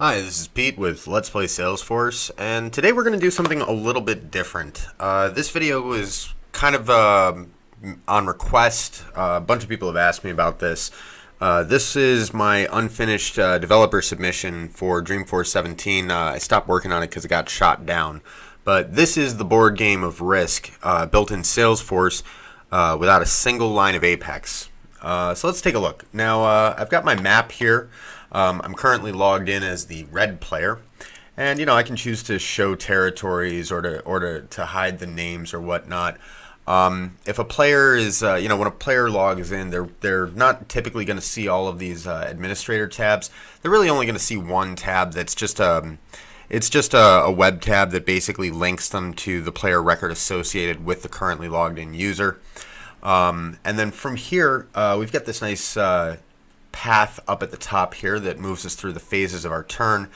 Hi, this is Pete with Let's Play Salesforce, and today we're going to do something a little bit different. This video is kind of on request. A bunch of people have asked me about this. This is my unfinished developer submission for Dreamforce 17. I stopped working on it because it got shot down. But this is the board game of Risk, built in Salesforce without a single line of Apex. So let's take a look. Now, I've got my map here. I'm currently logged in as the red player, and I can choose to show territories or to hide the names or whatnot. If a player is when a player logs in, they're not typically going to see all of these administrator tabs. They're really only going to see one tab. That's just a web tab that basically links them to the player record associated with the currently logged in user. And then from here, we've got this nice path up at the top here that moves us through the phases of our turn.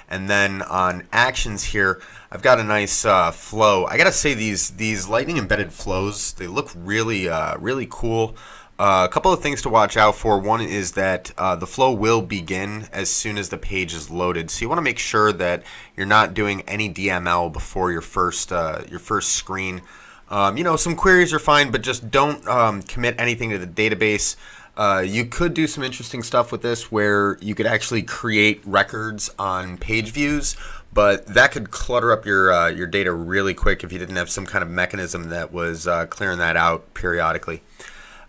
And then on actions here, I've got a nice flow. I gotta say, these lightning embedded flows, they look really really cool. A couple of things to watch out for. One is that the flow will begin as soon as the page is loaded, so you want to make sure that you're not doing any DML before your first screen. Some queries are fine, but just don't commit anything to the database. You could do some interesting stuff with this where you could actually create records on page views, but that could clutter up your data really quick if you didn't have some kind of mechanism that was clearing that out periodically.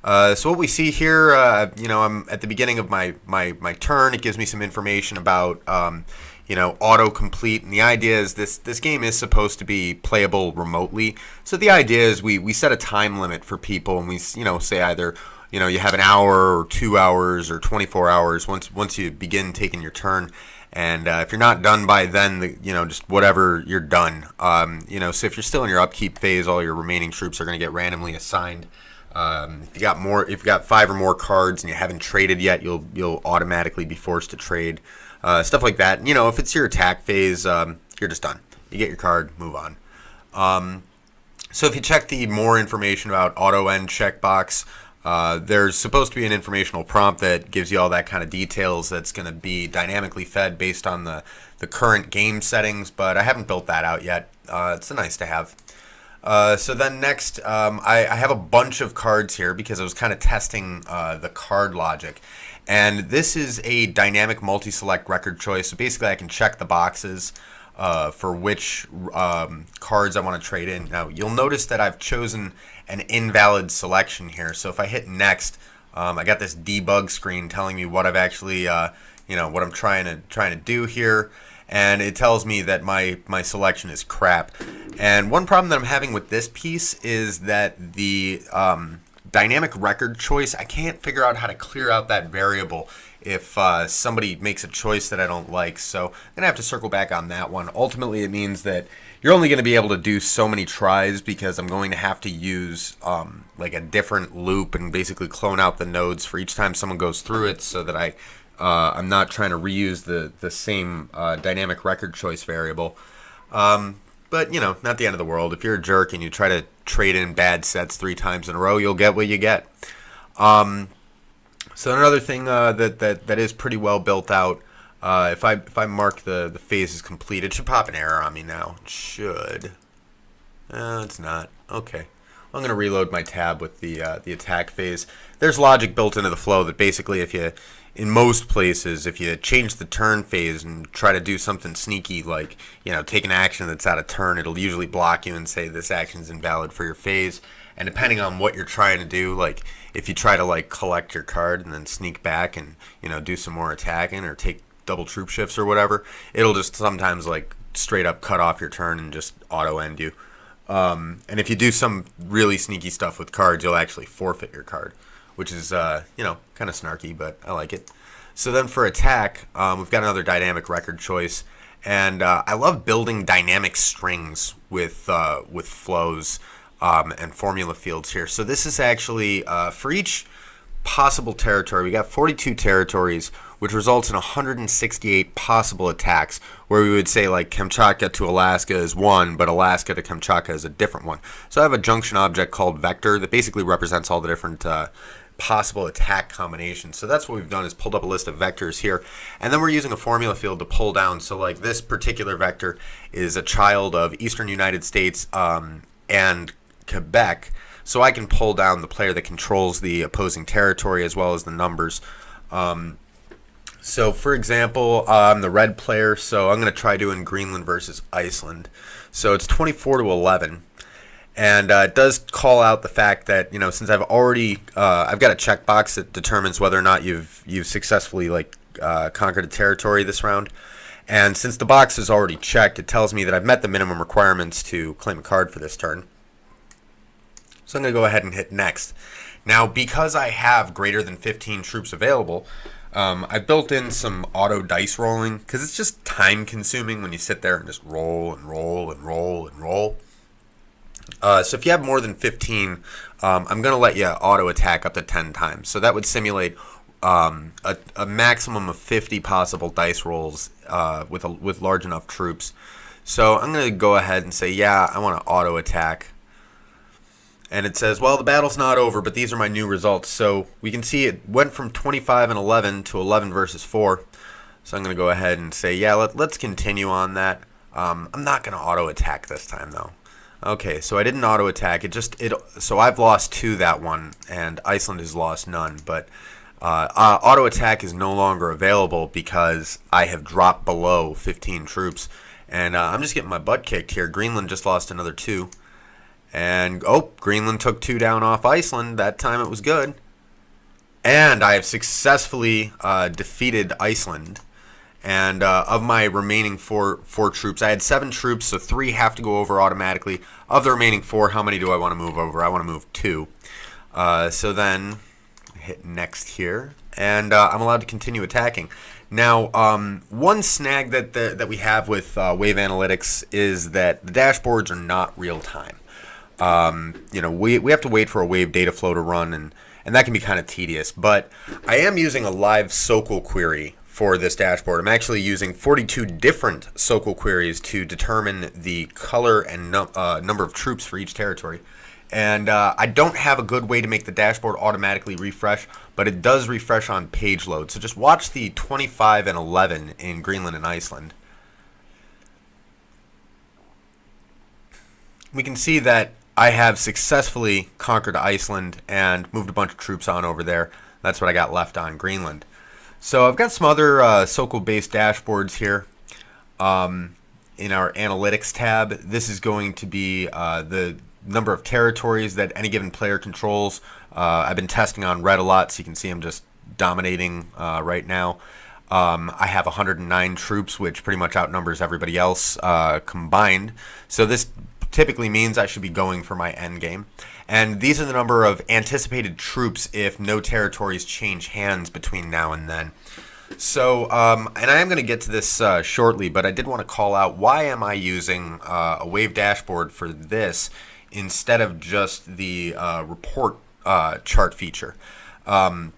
So what we see here, I'm at the beginning of my turn. It gives me some information about autocomplete, and the idea is this game is supposed to be playable remotely. So the idea is we set a time limit for people, and we say either you have an hour or 2 hours or 24 hours once you begin taking your turn. And if you're not done by then, just whatever, you're done. So if you're still in your upkeep phase, all your remaining troops are going to get randomly assigned. If you've got 5 or more cards and you haven't traded yet, you'll automatically be forced to trade. Stuff like that. If it's your attack phase, you're just done. You get your card, move on. So if you check the more information about auto end checkbox, there's supposed to be an informational prompt that gives you all that kind of details that's going to be dynamically fed based on the current game settings, but I haven't built that out yet. It's nice to have. So then next, I have a bunch of cards here because I was kind of testing the card logic. And this is a dynamic multi-select record choice. So basically I can check the boxes for which cards I want to trade in. Now you'll notice that I've chosen an invalid selection here. So if I hit next, I got this debug screen telling me what I've actually, what I'm trying to do here. And it tells me that my selection is crap. And one problem that I'm having with this piece is that the dynamic record choice, I can't figure out how to clear out that variable if somebody makes a choice that I don't like. So I'm going to have to circle back on that one. Ultimately, it means that you're only going to be able to do so many tries because I'm going to have to use like a different loop and basically clone out the nodes for each time someone goes through it, so that I'm not trying to reuse the same dynamic record choice variable. But, not the end of the world. If you're a jerk and you try to trade in bad sets 3 times in a row, you'll get what you get. So another thing that is pretty well built out, if I mark the phase as complete, it should pop an error on me now. It should. It's not. Okay. I'm going to reload my tab with the attack phase. There's logic built into the flow that basically in most places, if you change the turn phase and try to do something sneaky like, take an action that's out of turn, it'll usually block you and say this action's invalid for your phase. And depending on what you're trying to do, like if you try to collect your card and then sneak back and, do some more attacking or take double troop shifts or whatever, it'll just sometimes straight up cut off your turn and just auto end you. And if you do some really sneaky stuff with cards, you'll actually forfeit your card, which is, kind of snarky, but I like it. So then for attack, we've got another dynamic record choice. And I love building dynamic strings with flows and formula fields here. So this is actually, for each possible territory, we got 42 territories, which results in 168 possible attacks, where we would say Kamchatka to Alaska is one, but Alaska to Kamchatka is a different one. So I have a junction object called vector that basically represents all the different possible attack combinations. So that's what we've done, is pulled up a list of vectors here, and then we're using a formula field to pull down. So like this particular vector is a child of Eastern United States and Quebec, so I can pull down the player that controls the opposing territory as well as the numbers. So for example, I'm the red player, so I'm going to try doing Greenland versus Iceland. So it's 24-11. And it does call out the fact that, you know, since I've already I've got a checkbox that determines whether or not you've successfully conquered a territory this round. And since the box is already checked, it tells me that I've met the minimum requirements to claim a card for this turn. So I'm going to go ahead and hit next. Now, because I have greater than 15 troops available, I've built in some auto dice rolling, because it's just time consuming when you sit there and just roll and roll and roll and roll. So if you have more than 15, I'm going to let you auto attack up to 10 times. So that would simulate a maximum of 50 possible dice rolls with large enough troops. So I'm going to go ahead and say, yeah, I want to auto attack. And it says, well, the battle's not over, but these are my new results. So we can see it went from 25-11 to 11 versus 4. So I'm going to go ahead and say, yeah, let's continue on that. I'm not going to auto attack this time, though. Okay, so I didn't auto attack. So I've lost 2 that one, and Iceland has lost none. But auto attack is no longer available because I have dropped below 15 troops, and I'm just getting my butt kicked here. Greenland just lost another 2, and Greenland took 2 down off Iceland. That time it was good, and I have successfully defeated Iceland. And of my remaining four troops, I had 7 troops, so 3 have to go over automatically. Of the remaining 4, how many do I want to move over? I want to move 2. So then hit next here, and I'm allowed to continue attacking. Now, one snag that we have with Wave Analytics is that the dashboards are not real time. You know, we have to wait for a wave data flow to run, and that can be kind of tedious. But I am using a live SOQL query for this dashboard. I'm actually using 42 different SOQL queries to determine the color and number of troops for each territory. And I don't have a good way to make the dashboard automatically refresh, but it does refresh on page load. So just watch the 25 and 11 in Greenland and Iceland. We can see that I have successfully conquered Iceland and moved a bunch of troops on over there. That's what I got left on Greenland. So I've got some other SOQL-based dashboards here in our Analytics tab. This is going to be the number of territories that any given player controls. I've been testing on red a lot, so you can see I'm just dominating right now. I have 109 troops, which pretty much outnumbers everybody else combined. So this typically means I should be going for my end game. And these are the number of anticipated troops if no territories change hands between now and then. So, and I am going to get to this shortly, but I did want to call out, why am I using a wave dashboard for this instead of just the report chart feature? One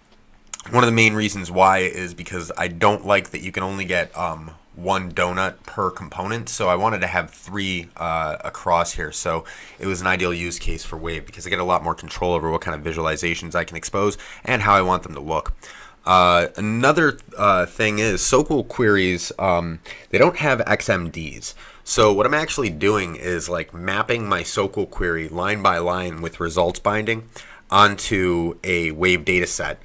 of the main reasons why is because I don't like that you can only get one donut per component, so I wanted to have 3 across here. So it was an ideal use case for Wave because I get a lot more control over what kind of visualizations I can expose and how I want them to look. Another thing is SOQL queries, they don't have XMDs. So what I'm actually doing is like mapping my SOQL query line by line with results binding onto a Wave data set.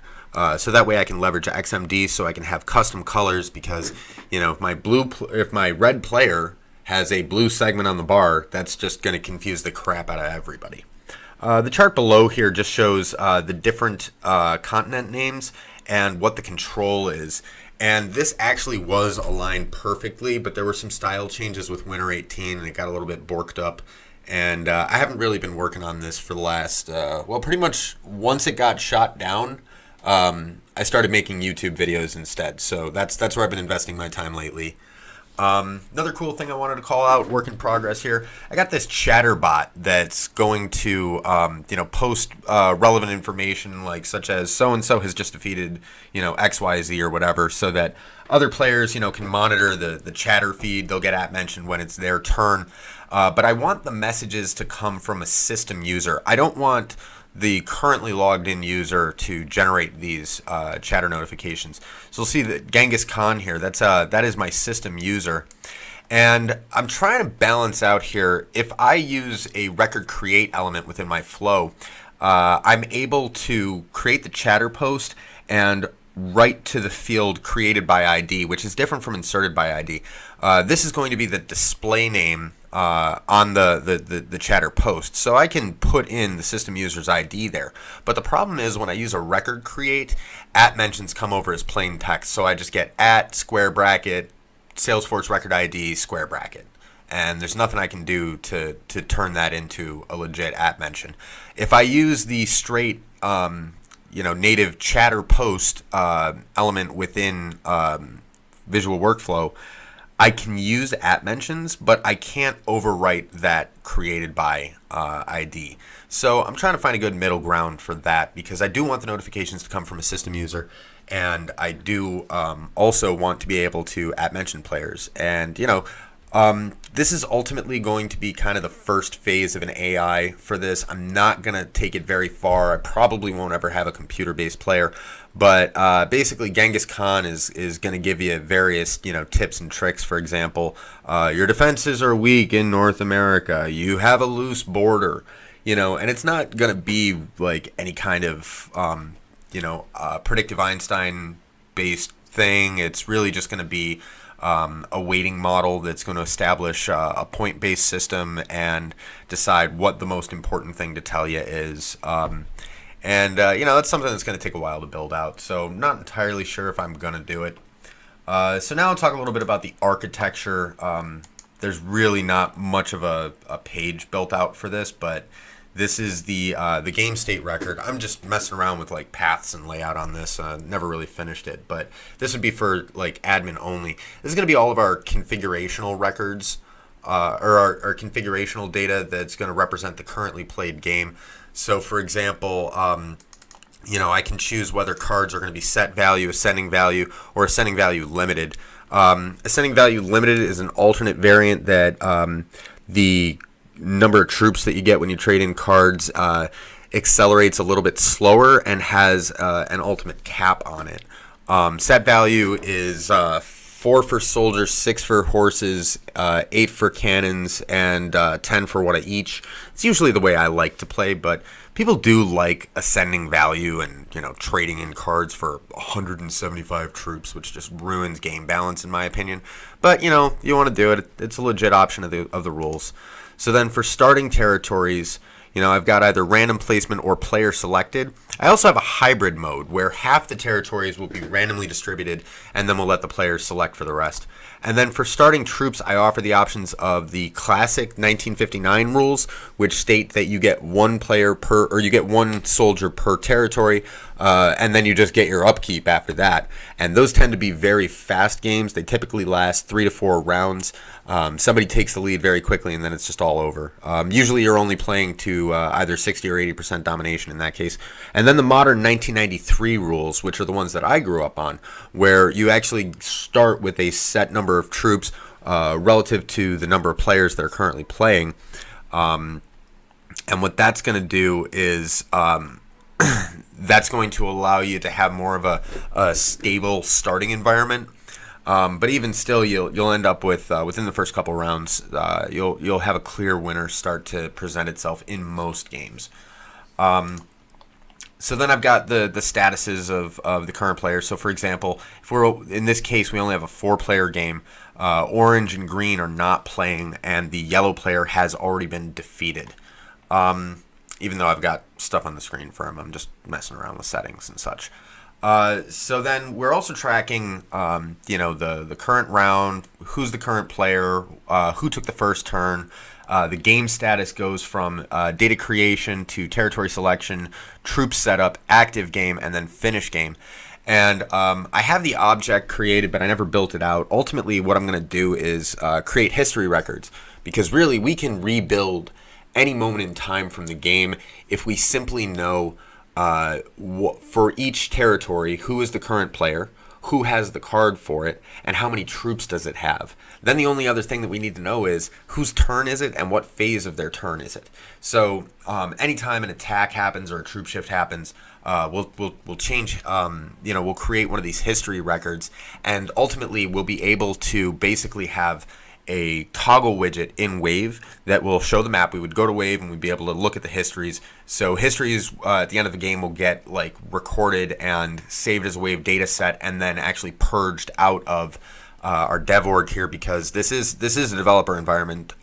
So that way I can leverage XMD, so I can have custom colors, because, you know, if my red player has a blue segment on the bar, that's just going to confuse the crap out of everybody. The chart below here just shows the different continent names and what the control is. And this actually was aligned perfectly, but there were some style changes with Winter 18, and it got a little bit borked up. And I haven't really been working on this for the last, well, pretty much once it got shot down, I started making YouTube videos instead. So that's where I've been investing my time lately. Another cool thing I wanted to call out, work in progress here. I got this chatter bot that's going to, post relevant information, like such as so-and-so has just defeated, XYZ or whatever, so that other players, can monitor the chatter feed. They'll get mentioned when it's their turn. But I want the messages to come from a system user. I don't want the currently logged in user to generate these chatter notifications. So you'll see that Genghis Khan here, that is my system user. And I'm trying to balance out here, if I use a record create element within my flow, I'm able to create the chatter post and write to the field created by ID, which is different from inserted by ID. This is going to be the display name on the chatter post. So I can put in the system user's ID there. But the problem is when I use a record create, @mentions come over as plain text. So I just get square bracket, Salesforce record ID, square bracket. And there's nothing I can do to turn that into a legit @mention. If I use the straight native chatter post element within Visual Workflow, I can use @mentions, but I can't overwrite that created by ID. So I'm trying to find a good middle ground for that, because I do want the notifications to come from a system user, and I do also want to be able to @mention players. And this is ultimately going to be kind of the first phase of an AI for this. I'm not going to take it very far. I probably won't ever have a computer-based player. But basically, Genghis Khan is going to give you various tips and tricks. For example, your defenses are weak in North America. You have a loose border. And it's not going to be like any kind of predictive Einstein-based thing. It's really just going to be a weighting model that's going to establish a point-based system and decide what the most important thing to tell you is. That's something that's going to take a while to build out. So I'm not entirely sure if I'm going to do it. So now I'll talk a little bit about the architecture. There's really not much of a page built out for this, but this is the game state record. I'm just messing around with like paths and layout on this. Never really finished it, but this would be for like admin only. This is going to be all of our configurational records, or our configurational data that's going to represent the currently played game. So for example, I can choose whether cards are going to be set value, ascending value, or ascending value limited. Ascending value limited is an alternate variant that the number of troops that you get when you trade in cards accelerates a little bit slower and has an ultimate cap on it. Set value is 4 for soldiers, 6 for horses, 8 for cannons, and 10 for what each. It's usually the way I like to play, but people do like ascending value and trading in cards for 175 troops, which just ruins game balance in my opinion. But you want to do it. It's a legit option of the rules. So then for starting territories, I've got either random placement or player selected. I also have a hybrid mode where half the territories will be randomly distributed, and then we'll let the players select for the rest. And then for starting troops, I offer the options of the classic 1959 rules, which state that you get one soldier per territory, and then you just get your upkeep after that. And those tend to be very fast games. They typically last 3 to 4 rounds. Somebody takes the lead very quickly, and then it's just all over. Usually you're only playing to either 60 or 80% domination in that case. And then the modern 1993 rules, which are the ones that I grew up on, where you actually start with a set number of troops relative to the number of players that are currently playing. And what that's going to do is that's going to allow you to have more of a stable starting environment. But even still, you'll end up with within the first couple rounds, you'll have a clear winner start to present itself in most games. So then I've got the statuses of the current players. So for example, if in this case we only have a 4-player game, orange and green are not playing, and the yellow player has already been defeated. Even though I've got stuff on the screen for him, I'm just messing around with settings and such. So then we're also tracking, the current round, who's the current player, who took the first turn. The game status goes from data creation to territory selection, troop setup, active game, and then finish game. And I have the object created, but I never built it out. Ultimately, what I'm going to do is create history records, because really we can rebuild any moment in time from the game if we simply know for each territory who is the current player, who has the card for it, and how many troops does it have. Then the only other thing that we need to know is whose turn is it and what phase of their turn is it. So anytime an attack happens or a troop shift happens, we'll change, we'll create one of these history records, and ultimately we'll be able to basically have a toggle widget in Wave that will show the map. We would go to Wave and we'd be able to look at the histories. So histories at the end of the game will get like recorded and saved as a Wave data set, and then actually purged out of our dev org here, because this is a developer environment.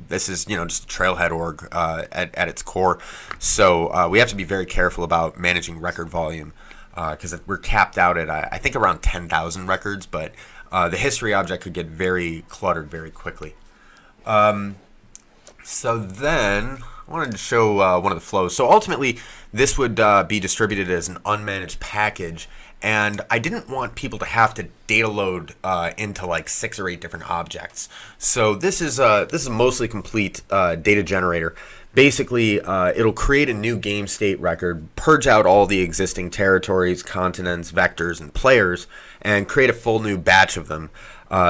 This is just a Trailhead org at its core. So we have to be very careful about managing record volume, because we're capped out at I think around 10,000 records, but the history object could get very cluttered very quickly. So then I wanted to show one of the flows. So ultimately, this would be distributed as an unmanaged package, and I didn't want people to have to data load into like 6 or 8 different objects. So this is a mostly complete data generator. Basically, it'll create a new game state record, purge out all the existing territories, continents, vectors, and players, and create a full new batch of them.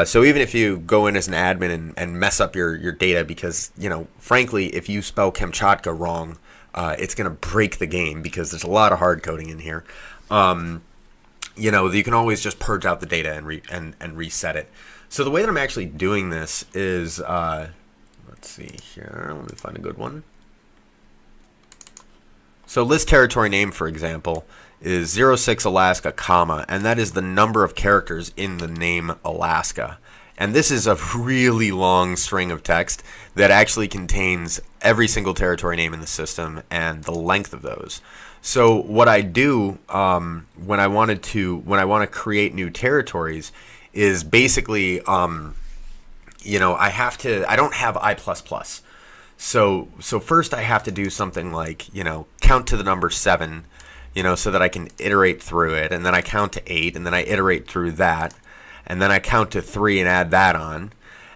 So even if you go in as an admin and mess up your data, because, frankly, if you spell Kamchatka wrong, it's going to break the game, because there's a lot of hard coding in here. You can always just purge out the data and reset it. So the way that I'm actually doing this is, let's see here, let me find a good one. So list territory name, for example, is 06 Alaska, comma, and that is the number of characters in the name Alaska. And this is a really long string of text that actually contains every single territory name in the system and the length of those. So what I do when I want to create new territories is basically I don't have I++. So first I have to do something like, count to the number 7, so that I can iterate through it, and then I count to 8, and then I iterate through that, and then I count to 3 and add that on,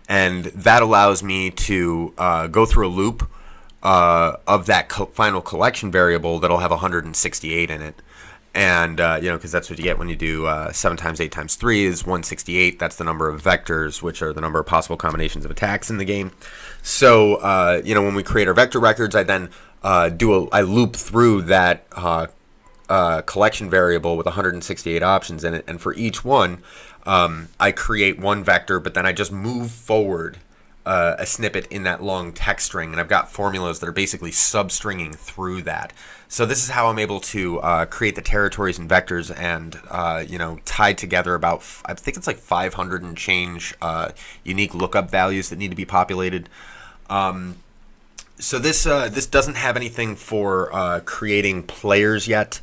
and that allows me to go through a loop of that final collection variable that'll have 168 in it. And, because that's what you get when you do 7 times 8 times 3 is 168. That's the number of vectors, which are the number of possible combinations of attacks in the game. So, when we create our vector records, I then I loop through that collection variable with 168 options in it. And for each one, I create one vector, but then I just move forward a snippet in that long text string, and I've got formulas that are basically substringing through that. So this is how I'm able to create the territories and vectors, and tie together about, I think it's like 500 and change unique lookup values that need to be populated. So this doesn't have anything for creating players yet.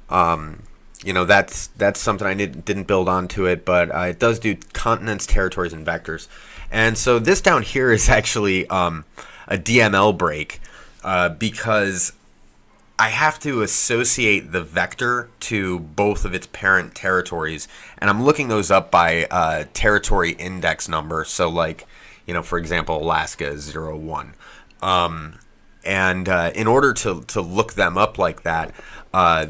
That's something I didn't build onto it, but it does do continents, territories, and vectors. And so this down here is actually a DML break, because I have to associate the vector to both of its parent territories, and I'm looking those up by territory index number. So like, for example, Alaska is 01. In order to look them up like that, I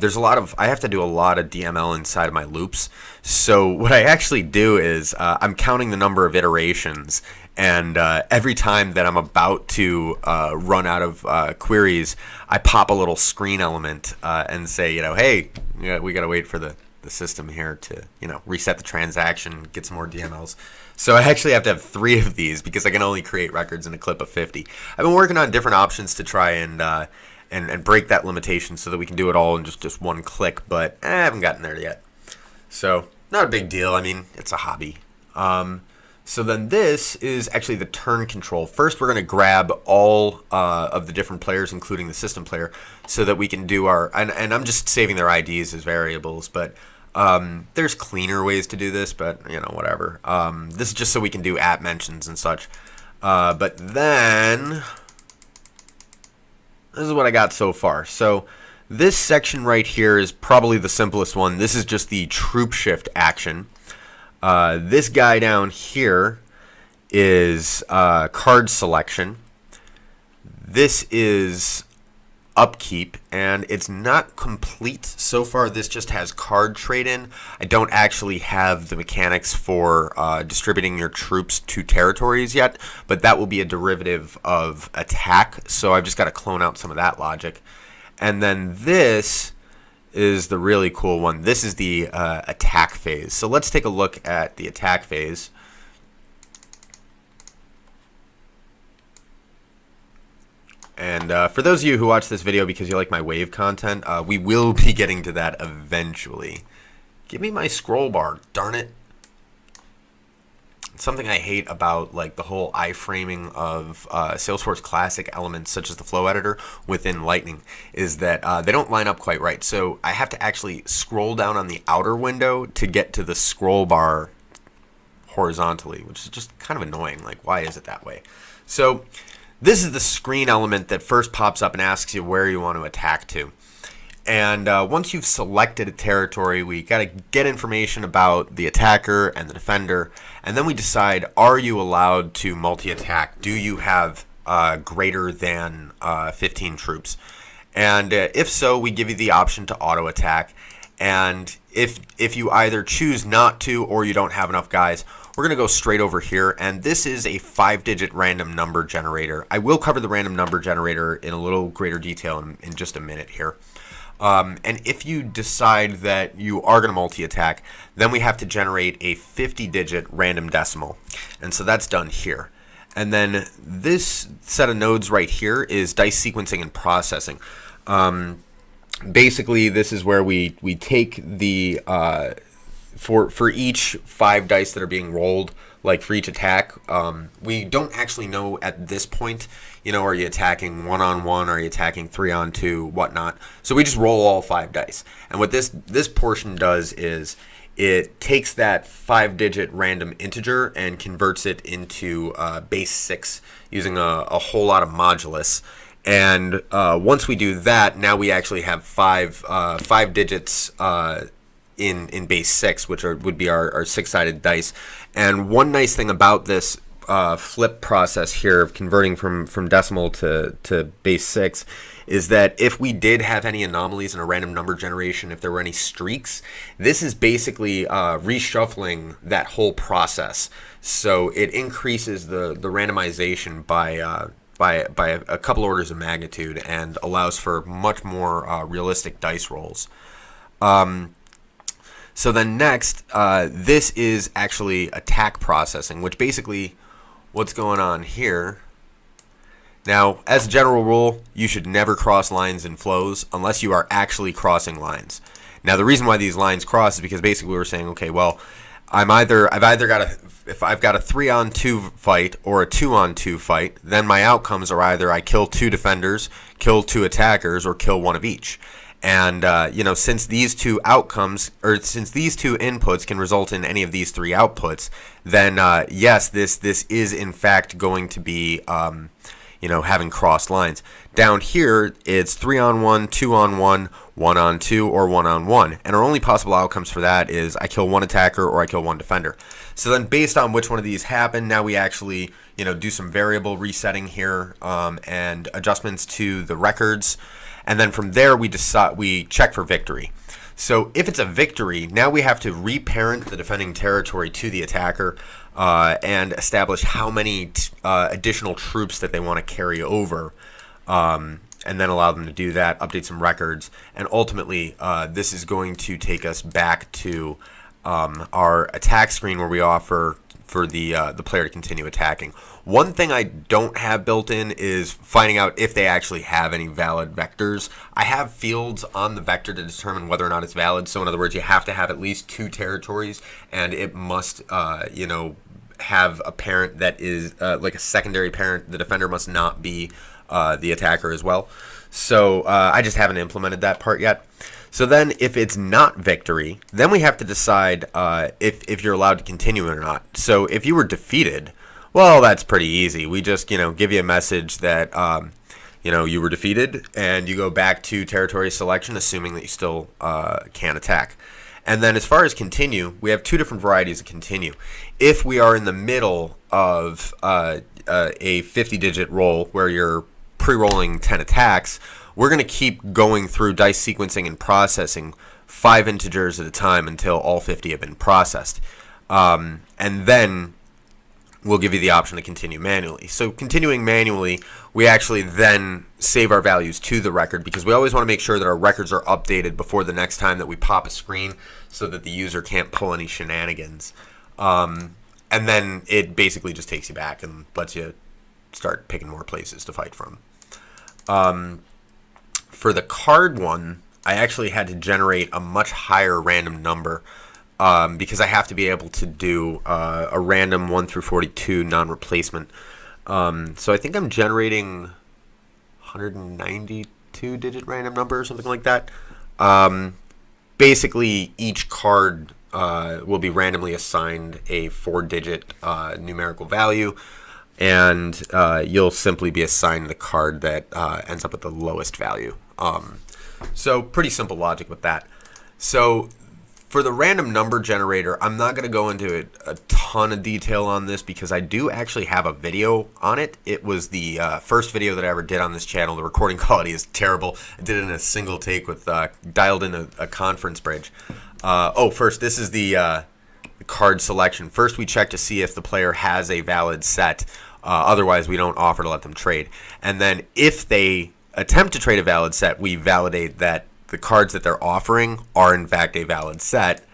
have to do a lot of DML inside of my loops. So what I actually do is I'm counting the number of iterations, and every time that I'm about to run out of queries, I pop a little screen element and say, hey, we got to wait for the system here to, reset the transaction, get some more DMLs. So I actually have to have 3 of these because I can only create records in a clip of 50. I've been working on different options to try and break that limitation so that we can do it all in just one click, but I haven't gotten there yet. So not a big deal. I mean, it's a hobby. So then this is actually the turn control. First, we're going to grab all of the different players, including the system player, so that we can do and I'm just saving their IDs as variables, but there's cleaner ways to do this, but whatever. This is just so we can do @ mentions and such. But then this is what I got so far. So this section right here is probably the simplest one. This is just the troop shift action. This guy down here is card selection. This is upkeep, and it's not complete so far. This just has card trade-in. I don't actually have the mechanics for distributing your troops to territories yet, but that will be a derivative of attack, so I've just got to clone out some of that logic. And then this is the really cool one. This is the attack phase. So let's take a look at the attack phase. And for those of you who watch this video because you like my wave content, we will be getting to that eventually. Give me my scroll bar, darn it. It's something I hate about like the whole iframing of Salesforce classic elements such as the flow editor within Lightning is that they don't line up quite right. So I have to actually scroll down on the outer window to get to the scroll bar horizontally, which is just kind of annoying. Like, why is it that way? So this is the screen element that first pops up and asks you where you want to attack to. And once you've selected a territory, we got to get information about the attacker and the defender. And then we decide, are you allowed to multi-attack? Do you have greater than 15 troops? And if so, we give you the option to auto-attack. And if you either choose not to or you don't have enough guys, we're going to go straight over here, and this is a 5-digit random number generator. I will cover the random number generator in a little greater detail in just a minute here. And if you decide that you are going to multi-attack, then we have to generate a 50-digit random decimal. And so that's done here. And then this set of nodes right here is dice sequencing and processing. Basically, this is where we take the for each 5 dice that are being rolled, like for each attack, we don't actually know at this point, are you attacking 1-on-1, are you attacking 3-on-2, whatnot. So we just roll all 5 dice. And what this portion does is it takes that 5-digit random integer and converts it into base 6 using a whole lot of modulus. And once we do that, now we actually have 5 digits in base 6, which would be our 6-sided dice. And one nice thing about this flip process here of converting from decimal to base 6 is that if we did have any anomalies in a random number generation, if there were any streaks, this is basically reshuffling that whole process. So it increases the randomization by a couple orders of magnitude and allows for much more realistic dice rolls. So then next, this is actually attack processing, which basically what's going on here. Now, as a general rule, you should never cross lines in flows unless you are actually crossing lines. Now, the reason why these lines cross is because basically we're saying, okay, well, if I've got a 3-on-2 fight or a 2-on-2 fight, then my outcomes are either I kill 2 defenders, kill 2 attackers, or kill 1 of each. And since these two outcomes, or since these two inputs can result in any of these 3 outputs, then yes, this is in fact going to be having crossed lines. Down here, it's 3-on-1, 2-on-1, 1-on-2, or 1-on-1, and our only possible outcomes for that is I kill 1 attacker or I kill 1 defender. So then, based on which one of these happen, now we actually do some variable resetting here and adjustments to the records. And then from there, we check for victory. So if it's a victory, now we have to reparent the defending territory to the attacker and establish how many additional troops that they want to carry over, and then allow them to do that, update some records, and ultimately this is going to take us back to our attack screen where we offer for the player to continue attacking. One thing I don't have built in is finding out if they actually have any valid vectors. I have fields on the vector to determine whether or not it's valid. So in other words, you have to have at least 2 territories, and it must, have a parent that is like a secondary parent. The defender must not be the attacker as well. So I just haven't implemented that part yet. So then if it's not victory, then we have to decide if you're allowed to continue or not. So if you were defeated, well, that's pretty easy. We just, give you a message that, you were defeated, and you go back to territory selection, assuming that you still can attack. And then as far as continue, we have 2 different varieties of continue. If we are in the middle of a 50-digit roll where you're pre-rolling 10 attacks, we're going to keep going through dice sequencing and processing 5 integers at a time until all 50 have been processed. And then we'll give you the option to continue manually. So continuing manually, we actually then save our values to the record, because we always want to make sure that our records are updated before the next time that we pop a screen, so that the user can't pull any shenanigans. And then it basically just takes you back and lets you start picking more places to fight from. For the card one, I actually had to generate a much higher random number, because I have to be able to do a random 1 through 42 non-replacement. So I think I'm generating 192-digit random number or something like that. Basically, each card will be randomly assigned a 4-digit numerical value, and you'll simply be assigned the card that ends up at the lowest value. So pretty simple logic with that. So for the random number generator, I'm not going to go into a ton of detail on this, because I do actually have a video on it. It was the first video that I ever did on this channel. The recording quality is terrible. I did it in a single take with dialed in a conference bridge. First, this is the card selection. First, we check to see if the player has a valid set. Otherwise, we don't offer to let them trade. And then if they attempt to trade a valid set, we validate that the cards that they're offering are in fact a valid set.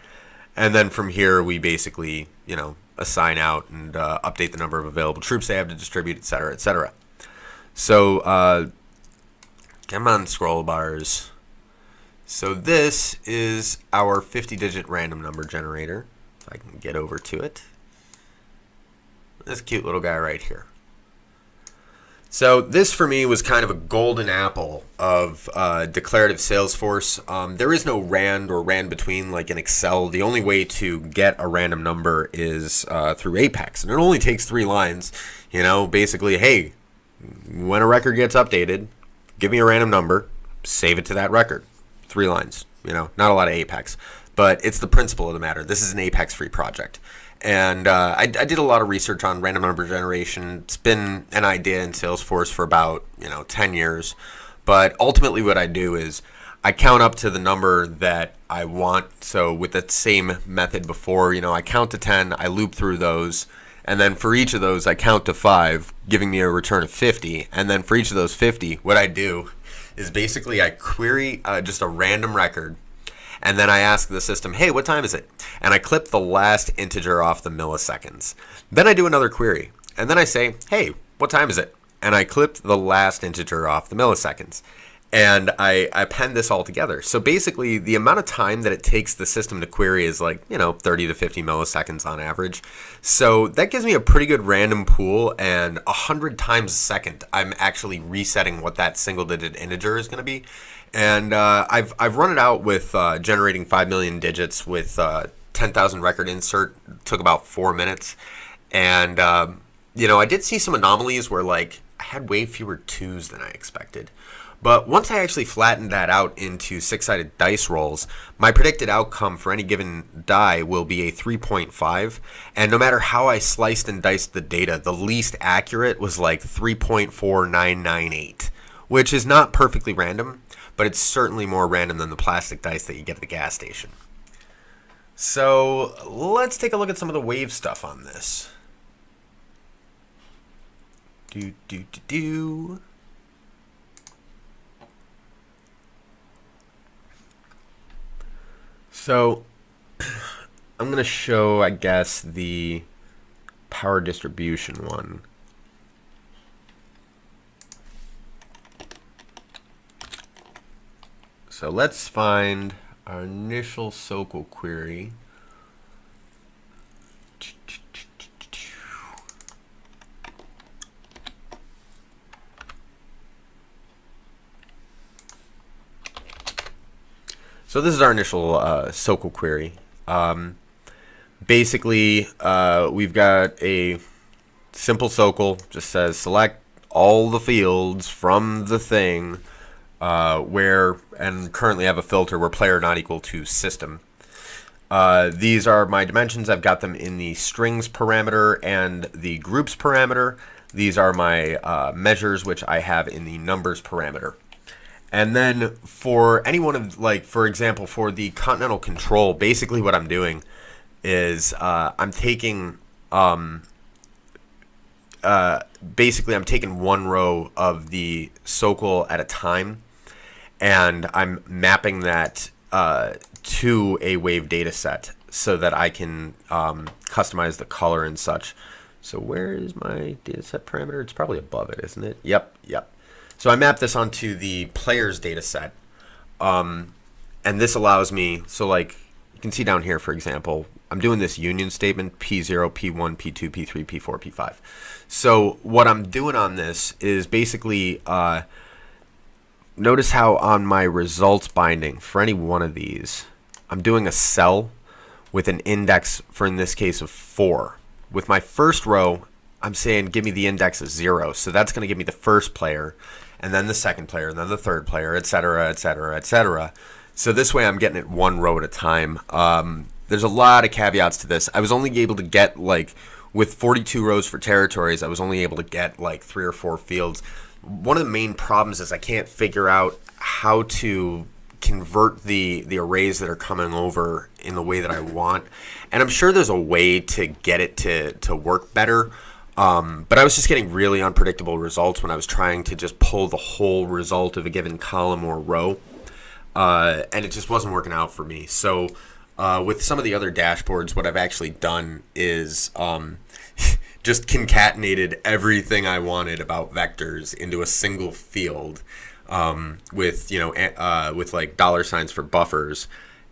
And then from here, we basically, assign out and update the number of available troops they have to distribute, etc., etc. So, come on, scroll bars. So this is our 50-digit random number generator. If I can get over to it. This cute little guy right here. So this for me was kind of a golden apple of declarative Salesforce. There is no rand or rand between like in Excel. The only way to get a random number is through Apex. And it only takes 3 lines. Basically, hey, when a record gets updated, give me a random number, save it to that record. 3 lines, not a lot of Apex, but it's the principle of the matter. This is an Apex-free project. And I did a lot of research on random number generation. It's been an idea in Salesforce for about, 10 years. But ultimately what I do is I count up to the number that I want. So with that same method before, I count to 10, I loop through those. And then for each of those, I count to 5, giving me a return of 50. And then for each of those 50, what I do is basically I query just a random record, and then I ask the system, hey, what time is it? And I clip the last integer off the milliseconds. Then I do another query, and then I say, hey, what time is it? And I clip the last integer off the milliseconds. And I append this all together. So basically, the amount of time that it takes the system to query is like, 30 to 50 milliseconds on average. So that gives me a pretty good random pool, and 100 times a second, I'm actually resetting what that single-digit integer is going to be. And I've run it out with generating 5 million digits with 10,000 record insert. It took about 4 minutes. And, I did see some anomalies where, like, I had way fewer 2s than I expected. But once I actually flattened that out into 6-sided dice rolls, my predicted outcome for any given die will be a 3.5. And no matter how I sliced and diced the data, the least accurate was like 3.4998, which is not perfectly random, but it's certainly more random than the plastic dice that you get at the gas station. So let's take a look at some of the wave stuff on this. So I'm going to show, I guess, the power distribution one. So let's find our initial SOQL query. So this is our initial SOQL query. Basically, we've got a simple SOQL, just says select all the fields from the thing and currently have a filter where player not equal to system. These are my dimensions. I've got them in the strings parameter and the groups parameter. These are my measures, which I have in the numbers parameter. And then for any one of, like, for example, for the continental control, basically what I'm doing is I'm taking basically I'm taking one row of the SOQL at a time, and I'm mapping that to a wave data set so that I can customize the color and such. So where is my data set parameter? It's probably above it, isn't it? Yep. So I map this onto the player's data set. And this allows me, so like you can see down here, for example, I'm doing this union statement, P0, P1, P2, P3, P4, P5. So what I'm doing on this is basically, notice how on my results binding for any one of these, I'm doing a cell with an index for, in this case, of 4. With my first row, I'm saying give me the index of 0. So that's going to give me the first player, and then the second player, and then the third player, etc., etc., etc. So this way I'm getting it one row at a time. There's a lot of caveats to this. I was only able to get, like, with 42 rows for territories, I was only able to get like 3 or 4 fields. One of the main problems is I can't figure out how to convert the arrays that are coming over in the way that I want. And I'm sure there's a way to get it to work better. But I was just getting really unpredictable results when I was trying to just pull the whole result of a given column or row. And it just wasn't working out for me. So with some of the other dashboards, what I've actually done is just concatenated everything I wanted about vectors into a single field with, with like $signs for buffers,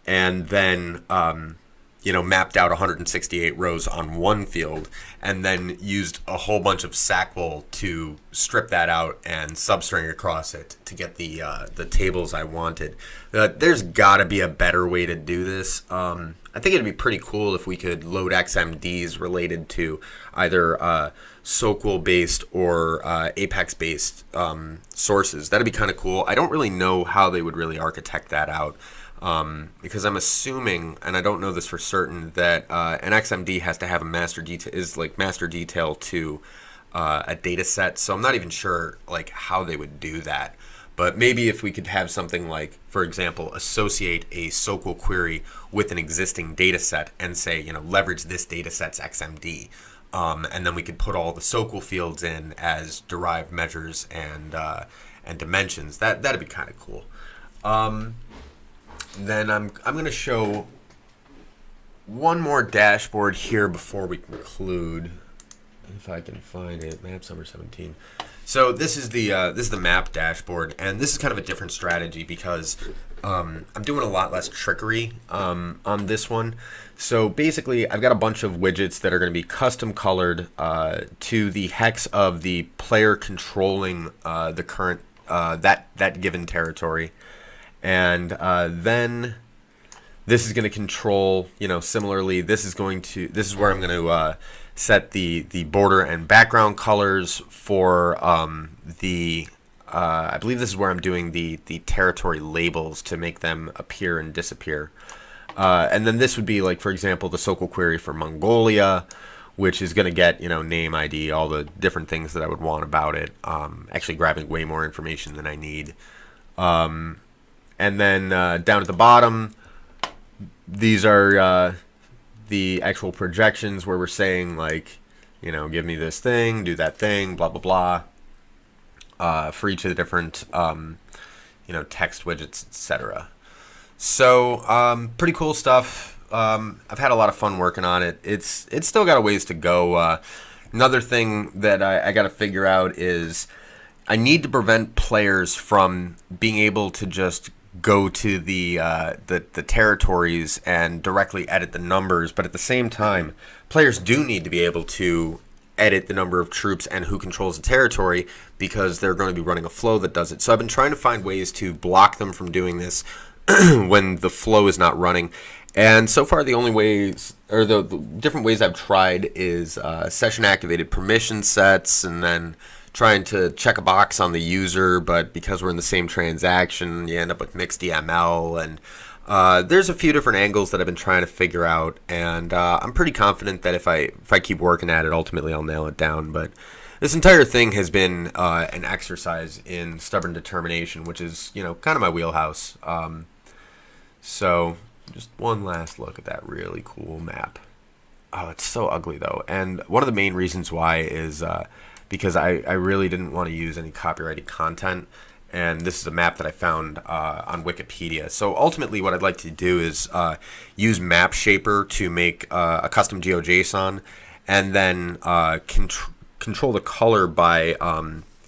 and then mapped out 168 rows on one field, and then used a whole bunch of SACL to strip that out and substring across it to get the tables I wanted. There's got to be a better way to do this. I think it'd be pretty cool if we could load XMDs related to either SOQL-based or Apex-based sources. That'd be kind of cool. I don't really know how they would really architect that out. Because I'm assuming, and I don't know this for certain, that an XMD has to have a master detail to a data set. So I'm not even sure like how they would do that. But maybe if we could have something like, for example, associate a SOQL query with an existing data set and say, leverage this data set's XMD. And then we could put all the SOQL fields in as derived measures and dimensions. That'd be kind of cool. Then I'm going to show one more dashboard here before we conclude, if I can find it. Map number 17. So this is the map dashboard, and this is kind of a different strategy because I'm doing a lot less trickery on this one. So basically, I've got a bunch of widgets that are going to be custom colored to the hex of the player controlling the current that given territory. And then this is going to control, similarly, this is where I'm going to set the border and background colors for I believe this is where I'm doing the territory labels to make them appear and disappear. And then this would be like, for example, the SOQL query for Mongolia, which is going to get, name, ID, all the different things that I would want about it. Actually grabbing way more information than I need. And then down at the bottom, these are the actual projections where we're saying, like, give me this thing, do that thing, blah, blah, blah, for each of the different, text widgets, etc. So pretty cool stuff. I've had a lot of fun working on it. It's still got a ways to go. Another thing that I got to figure out is I need to prevent players from being able to just go to the territories and directly edit the numbers, but at the same time, players do need to be able to edit the number of troops and who controls the territory because they're going to be running a flow that does it. So I've been trying to find ways to block them from doing this when the flow is not running. And so far, the only ways, or the different ways I've tried is session activated permission sets, and then trying to check a box on the user, but because we're in the same transaction, you end up with mixed DML, and There's a few different angles that I've been trying to figure out, and I'm pretty confident that if I keep working at it, ultimately I'll nail it down. But this entire thing has been an exercise in stubborn determination, which is, kind of my wheelhouse. So just one last look at that really cool map. Oh, it's so ugly though, and one of the main reasons why is because I really didn't want to use any copyrighted content. And this is a map that I found on Wikipedia. So ultimately what I'd like to do is use Map Shaper to make a custom GeoJSON, and then control the color by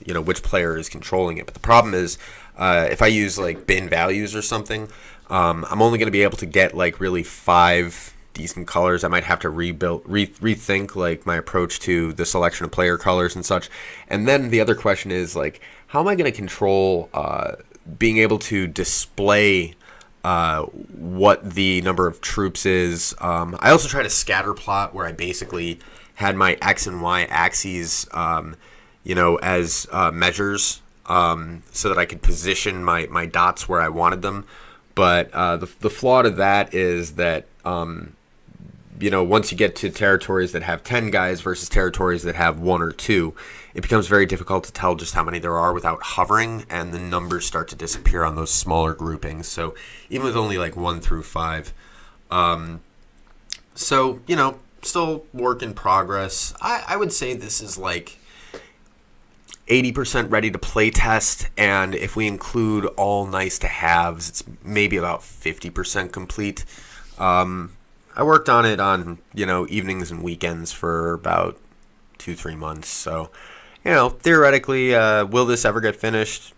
which player is controlling it. But the problem is if I use like bin values or something, I'm only going to be able to get like really 5 decent colors. I might have to rethink like my approach to the selection of player colors and such. And then the other question is like, how am I going to control being able to display what the number of troops is? I also tried a scatter plot where I basically had my X and Y axes, as measures, so that I could position my dots where I wanted them. But the flaw to that is that once you get to territories that have 10 guys versus territories that have 1 or 2, it becomes very difficult to tell just how many there are without hovering, and the numbers start to disappear on those smaller groupings. So even with only like 1 through 5. Still work in progress. I would say this is like 80% ready to play test, and if we include all nice to haves, it's maybe about 50% complete. I worked on it on, evenings and weekends for about 2-3 months. So, theoretically, will this ever get finished?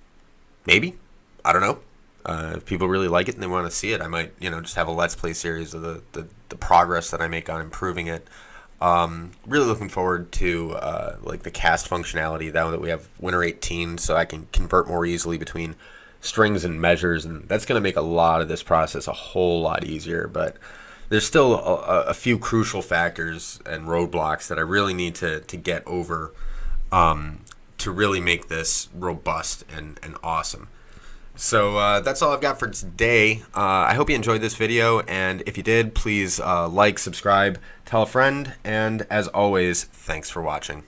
Maybe. I don't know. If people really like it and they want to see it, I might, just have a Let's Play series of the progress that I make on improving it. Really looking forward to like the cast functionality now that we have Winter 18, so I can convert more easily between strings and measures, and that's going to make a lot of this process a whole lot easier. But there's still a few crucial factors and roadblocks that I really need to get over to really make this robust and awesome. So that's all I've got for today. I hope you enjoyed this video, and if you did, please like, subscribe, tell a friend, and as always, thanks for watching.